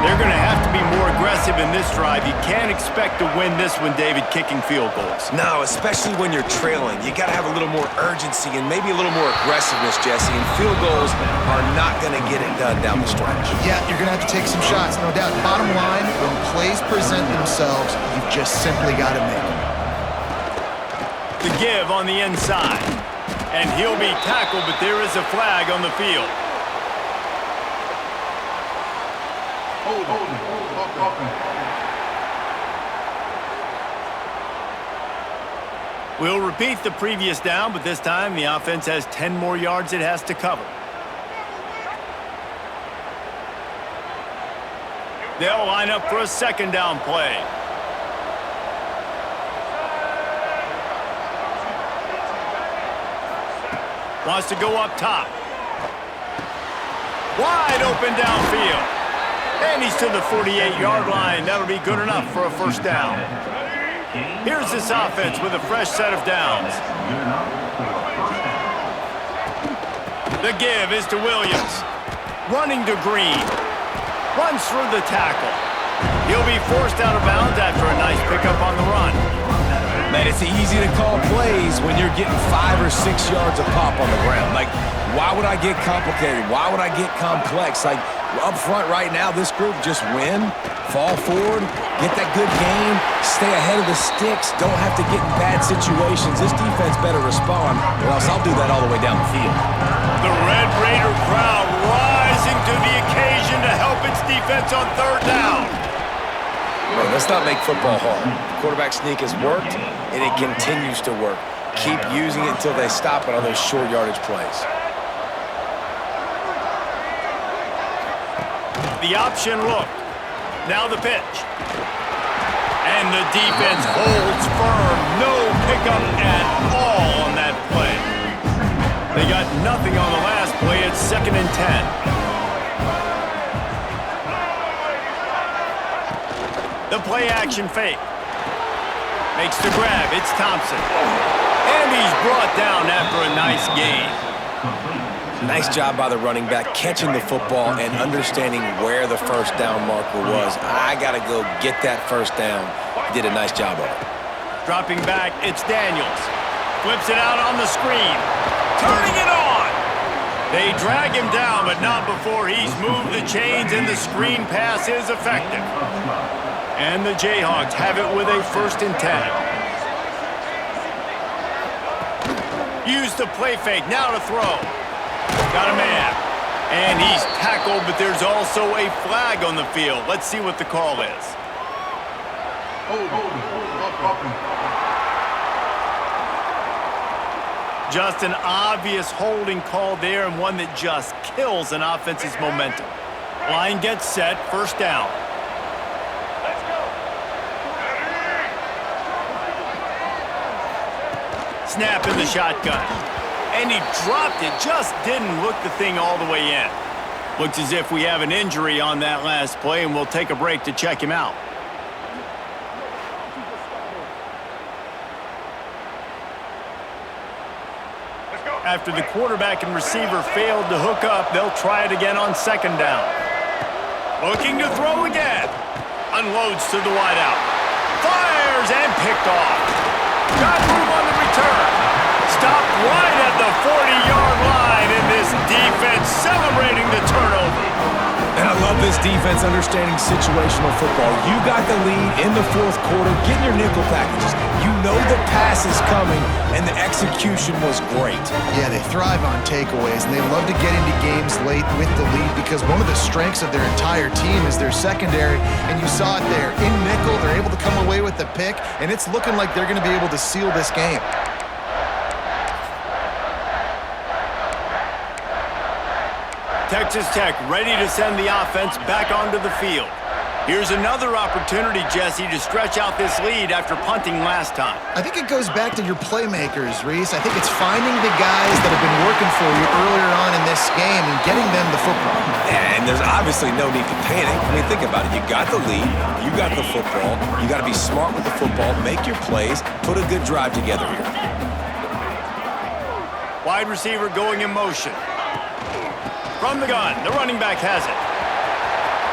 They're going to have to be more aggressive in this drive. You can't expect to win this one, David, kicking field goals. No, especially when you're trailing. You got to have a little more urgency and maybe a little more aggressiveness, Jesse. And field goals are not going to get it done down the stretch. Yeah, you're going to have to take some shots, no doubt. Bottom line, when plays present themselves, you've just simply got to make them. The give on the inside. And he'll be tackled, but there is a flag on the field. We'll repeat the previous down, but this time the offense has 10 more yards it has to cover. They'll line up for a second down play. Wants to go up top. Wide open downfield. And he's to the 48-yard line. That'll be good enough for a first down. Here's this offense with a fresh set of downs. The give is to Williams. Running to Green. Runs through the tackle. He'll be forced out of bounds after a nice pickup on the run. Man, it's easy to call plays when you're getting 5 or 6 yards a pop on the ground. Like, why would I get complicated? Why would I get complex? Like, up front right now, this group just win, fall forward, get that good game, stay ahead of the sticks, don't have to get in bad situations. This defense better respond, or else I'll do that all the way down the field. The Red Raider crowd rising to the occasion to help its defense on third down. Man, let's not make football hard. The quarterback sneak has worked, and it continues to work. Keep using it until they stop it on those short yardage plays. The option look. Now the pitch. And the defense holds firm. No pickup at all on that play. They got nothing on the last play. It's 2nd and 10. The play action fake. Makes the grab. It's Thompson. And he's brought down after a nice gain. Nice job by the running back, catching the football and understanding where the first down marker was. I got to go get that first down. He did a nice job of it. Dropping back, it's Daniels. Flips it out on the screen. Turning it on. They drag him down, but not before he's moved the chains, and the screen pass is effective. And the Jayhawks have it with a 1st and 10. Use the play fake, now to throw. Got a man. And he's tackled, but there's also a flag on the field. Let's see what the call is. Just an obvious holding call there, and one that just kills an offense's momentum. Line gets set, first down. Snap in the shotgun. And he dropped it, just didn't look the thing all the way in. Looks as if we have an injury on that last play, and we'll take a break to check him out. After the quarterback and receiver failed to hook up, they'll try it again on 2nd down. Looking to throw again. Unloads to the wideout. Fires and picked off. Got room on the return. Stopped right at the 40-yard line, and this defense celebrating the turnover. And I love this defense understanding situational football. You got the lead in the 4th quarter, getting your nickel packages. You know the pass is coming, and the execution was great. Yeah, they thrive on takeaways, and they love to get into games late with the lead because one of the strengths of their entire team is their secondary, and you saw it there. In nickel, they're able to come away with the pick, and it's looking like they're going to be able to seal this game. Texas Tech ready to send the offense back onto the field. Here's another opportunity, Jesse, to stretch out this lead after punting last time. I think it goes back to your playmakers, Reese. I think it's finding the guys that have been working for you earlier on in this game and getting them the football. And there's obviously no need to panic. I mean, think about it. You got the lead. You got the football. You got to be smart with the football. Make your plays. Put a good drive together here. Wide receiver going in motion. From the gun, the running back has it.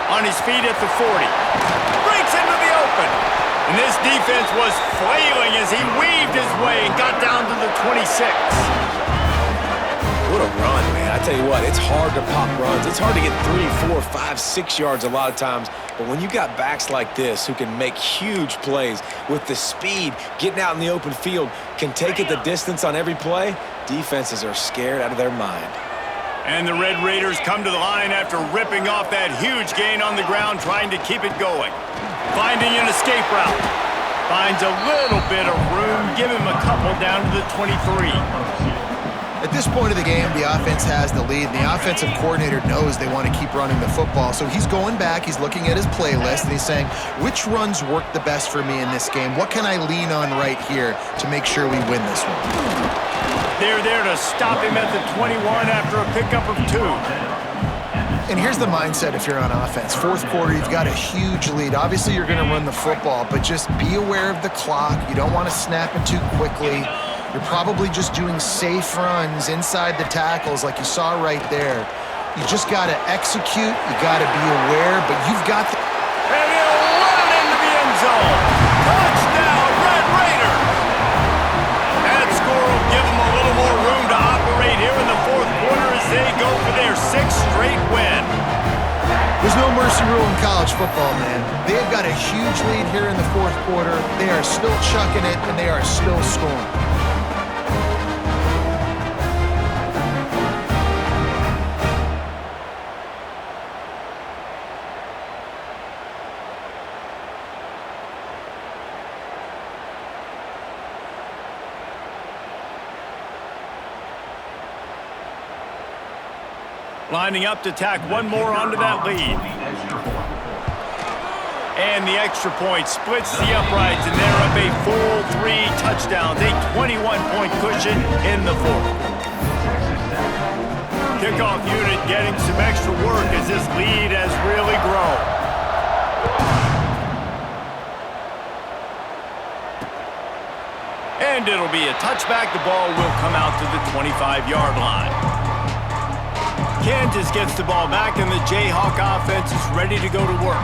On his feet at the 40. Breaks into the open. And this defense was flailing as he weaved his way and got down to the 26. What a run, man. I tell you what, it's hard to pop runs. It's hard to get 3, 4, 5, 6 yards a lot of times. But when you got backs like this who can make huge plays with the speed, getting out in the open field, can take it the distance on every play, defenses are scared out of their mind. And the Red Raiders come to the line after ripping off that huge gain on the ground, trying to keep it going. Finding an escape route. Finds a little bit of room. Give him a couple down to the 23. At this point of the game, the offense has the lead, and the offensive coordinator knows they want to keep running the football. So he's going back, he's looking at his playlist, and he's saying, which runs work the best for me in this game? What can I lean on right here to make sure we win this one? They're there to stop him at the 21 after a pickup of 2. And here's the mindset if you're on offense. Fourth quarter, you've got a huge lead. Obviously, you're going to run the football, but just be aware of the clock. You don't want to snap it too quickly. You're probably just doing safe runs inside the tackles like you saw right there. You just got to execute. You got to be aware, but you've got to... And he'll run into the end zone. Touchdown, Red Raider. That score will give them a little more room to operate here in the fourth quarter as they go for their 6th straight win. There's no mercy rule in college football, man. They've got a huge lead here in the fourth quarter. They are still chucking it, and they are still scoring. Lining up to tack one more onto that lead. And the extra point splits the uprights, and they're up a full 3 touchdowns, a 21-point cushion in the fourth. Kickoff unit getting some extra work as this lead has really grown. And it'll be a touchback. The ball will come out to the 25-yard line. Kansas gets the ball back, and the Jayhawk offense is ready to go to work.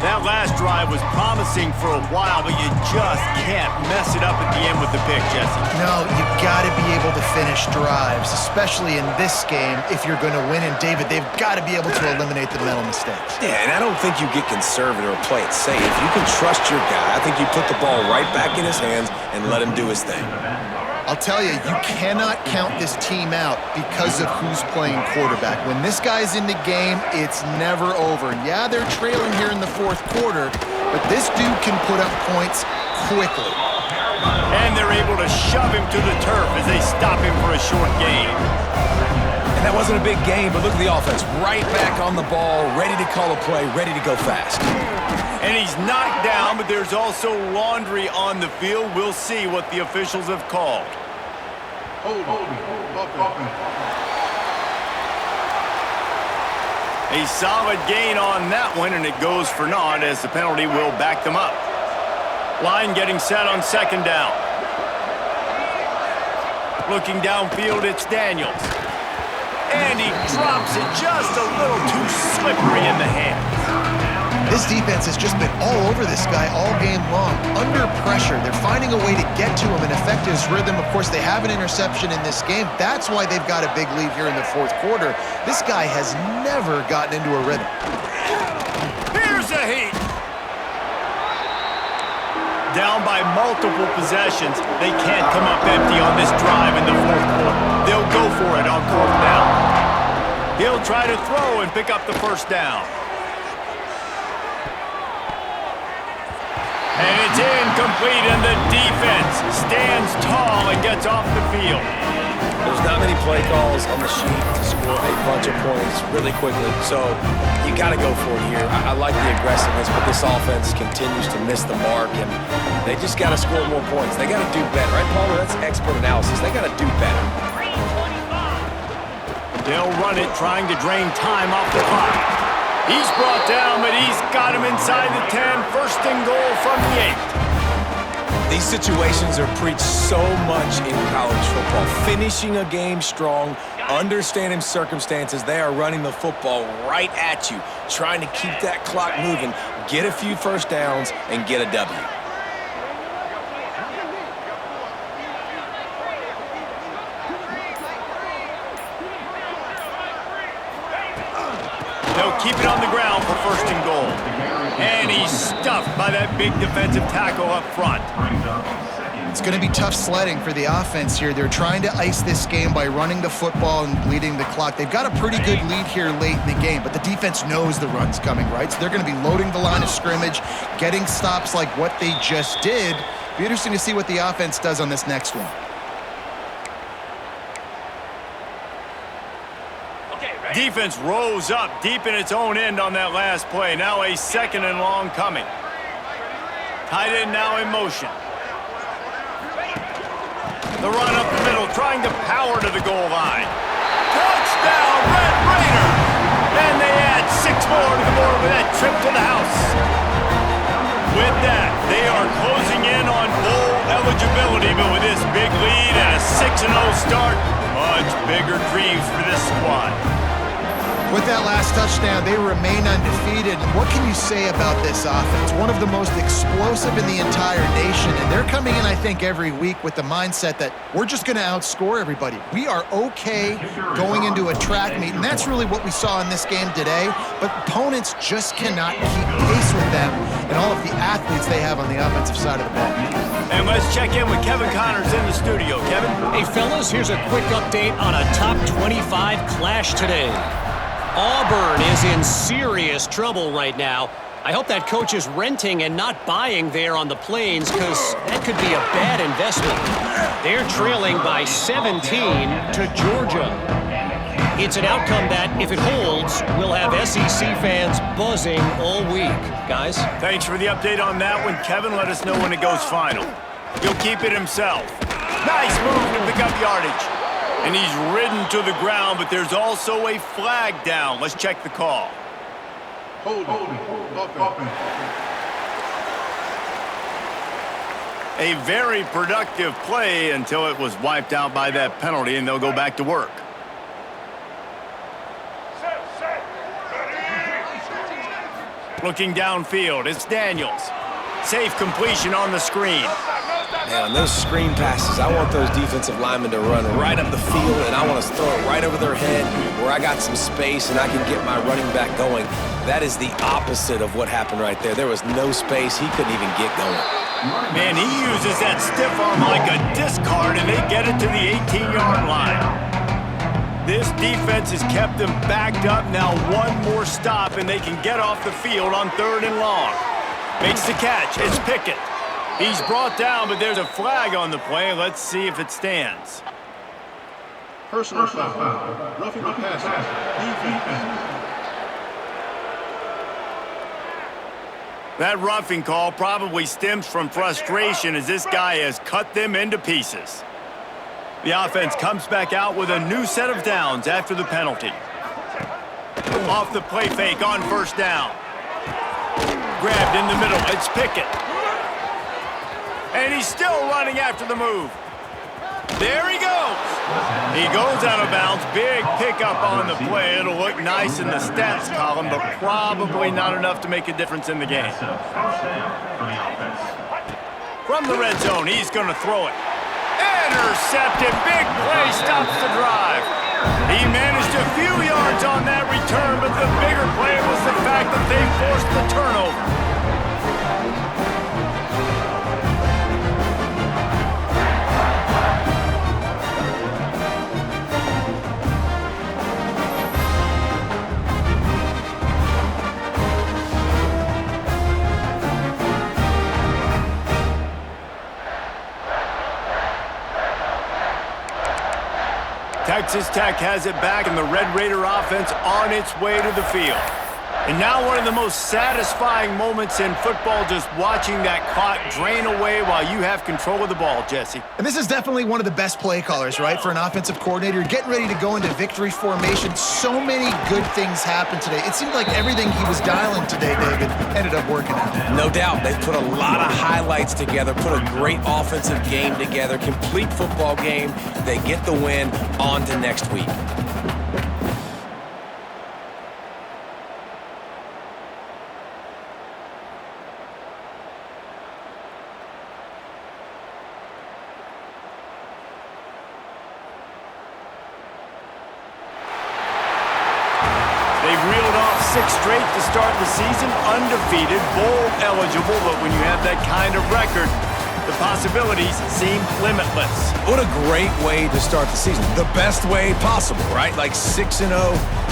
That last drive was promising for a while, but you just can't mess it up at the end with the pick, Jesse. No, you've got to be able to finish drives, especially in this game if you're going to win. And, David, they've got to be able to eliminate the mental mistakes. Yeah, and I don't think you get conservative or play it safe. If you can trust your guy, I think you put the ball right back in his hands and let him do his thing. I'll tell you, you cannot count this team out because of who's playing quarterback. When this guy's in the game, it's never over. Yeah, they're trailing here in the fourth quarter, but this dude can put up points quickly. And they're able to shove him to the turf as they stop him for a short gain. And that wasn't a big game, but look at the offense. Right back on the ball, ready to call a play, ready to go fast. And he's knocked down, but there's also laundry on the field. We'll see what the officials have called. A solid gain on that one, and it goes for naught as the penalty will back them up. Line getting set on 2nd down. Looking downfield, it's Daniels. And he drops it just a little too slippery in the hands. This defense has just been all over this guy all game long. Under pressure, they're finding a way to get to him and affect his rhythm. Of course, they have an interception in this game. That's why they've got a big lead here in the fourth quarter. This guy has never gotten into a rhythm. Here's a heat. Down by multiple possessions. They can't come up empty on this drive in the fourth quarter. They'll go for it on 4th down. He'll try to throw and pick up the 1st down. And it's incomplete, and the defense stands tall and gets off the field. There's not many play calls on the sheet to score a bunch of points really quickly, so you got to go for it here. I like the aggressiveness, but this offense continues to miss the mark, and they just got to score more points. They got to do better, right, Palmer? That's expert analysis. They got to do better. They'll run it, trying to drain time off the clock. He's brought down, but he's got him inside the 10. 1st and goal from the 8. These situations are preached so much in college football. Finishing a game strong, understanding circumstances. They are running the football right at you, trying to keep that clock moving, get a few first downs, and get a W. They'll keep it on the ground for first and goal. And he's stuffed by that big defensive tackle up front. It's going to be tough sledding for the offense here. They're trying to ice this game by running the football and bleeding the clock. They've got a pretty good lead here late in the game, but the defense knows the run's coming, right? So they're going to be loading the line of scrimmage, getting stops like what they just did. Be interesting to see what the offense does on this next one. Defense rose up deep in its own end on that last play. Now a second and long coming. Tight end now in motion. The run up the middle, trying to power to the goal line. Touchdown, Red Raider! And they add 6 more to the board with that trip to the house. With that, they are closing in on bowl eligibility, but with this big lead and a 6-0 start, much bigger dreams for this squad. With that last touchdown, they remain undefeated. What can you say about this offense? One of the most explosive in the entire nation, and they're coming in, I think, every week with the mindset that we're just going to outscore everybody. We are okay going into a track meet, and that's really what we saw in this game today, but opponents just cannot keep pace with them and all of the athletes they have on the offensive side of the ball. And let's check in with Kevin Connors in the studio. Kevin? Hey, fellas, here's a quick update on a top 25 clash today. Auburn is in serious trouble right now. I hope that coach is renting and not buying there on the plains, because that could be a bad investment. They're trailing by 17 to Georgia. It's an outcome that, if it holds, will have SEC fans buzzing all week. Guys? Thanks for the update on that one, Kevin. Let us know when it goes final. He'll keep it himself. Nice move to pick up yardage. And he's ridden to the ground, but there's also a flag down. Let's check the call. A very productive play until it was wiped out by that penalty, and they'll go back to work. Looking downfield, it's Daniels. Safe completion on the screen. Man, on those screen passes, I want those defensive linemen to run right up the field, and I want to throw it right over their head where I got some space and I can get my running back going. That is the opposite of what happened right there. There was no space. He couldn't even get going. Man, he uses that stiff arm like a discard, and they get it to the 18-yard line. This defense has kept them backed up. Now one more stop, and they can get off the field on 3rd and long. Makes the catch. It's Pickett. He's brought down, but there's a flag on the play. Let's see if it stands. Personal foul. Roughing the passer. Defense. That roughing call probably stems from frustration as this guy has cut them into pieces. The offense comes back out with a new set of downs after the penalty. Off the play fake on 1st down. Grabbed in the middle. It's Pickett. And he's still running after the move. There he goes. He goes out of bounds. Big pickup on the play. It'll look nice in the stats column, but probably not enough to make a difference in the game. From the red zone, he's going to throw it. Intercepted. Big play stops the drive. He managed a few yards on that return, but the bigger play was the fact that they forced the turnover. Texas Tech has it back, and the Red Raider offense on its way to the field. And now one of the most satisfying moments in football, just watching that clock drain away while you have control of the ball, Jesse. And this is definitely one of the best play callers, right, for an offensive coordinator. Getting ready to go into victory formation. So many good things happened today. It seemed like everything he was dialing today, David, ended up working out. No doubt. They put a lot of highlights together, put a great offensive game together, complete football game. They get the win. On to next week. They've reeled off 6 straight to start the season, undefeated, bowl eligible, but when you have that kind of record, the possibilities seem limitless. What a great way to start the season. The best way possible, right? Like 6-0,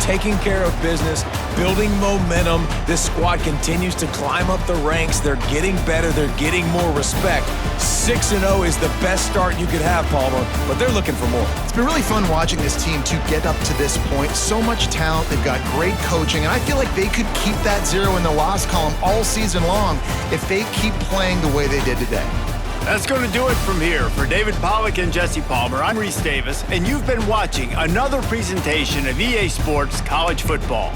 taking care of business, building momentum. This squad continues to climb up the ranks. They're getting better. They're getting more respect. 6-0 is the best start you could have, Palmer, but they're looking for more. It's been really fun watching this team to get up to this point. So much talent. They've got great coaching, and I feel like they could keep that 0 in the loss column all season long if they keep playing the way they did today. That's going to do it from here. For David Pollack and Jesse Palmer, I'm Reese Davis, and you've been watching another presentation of EA Sports College Football.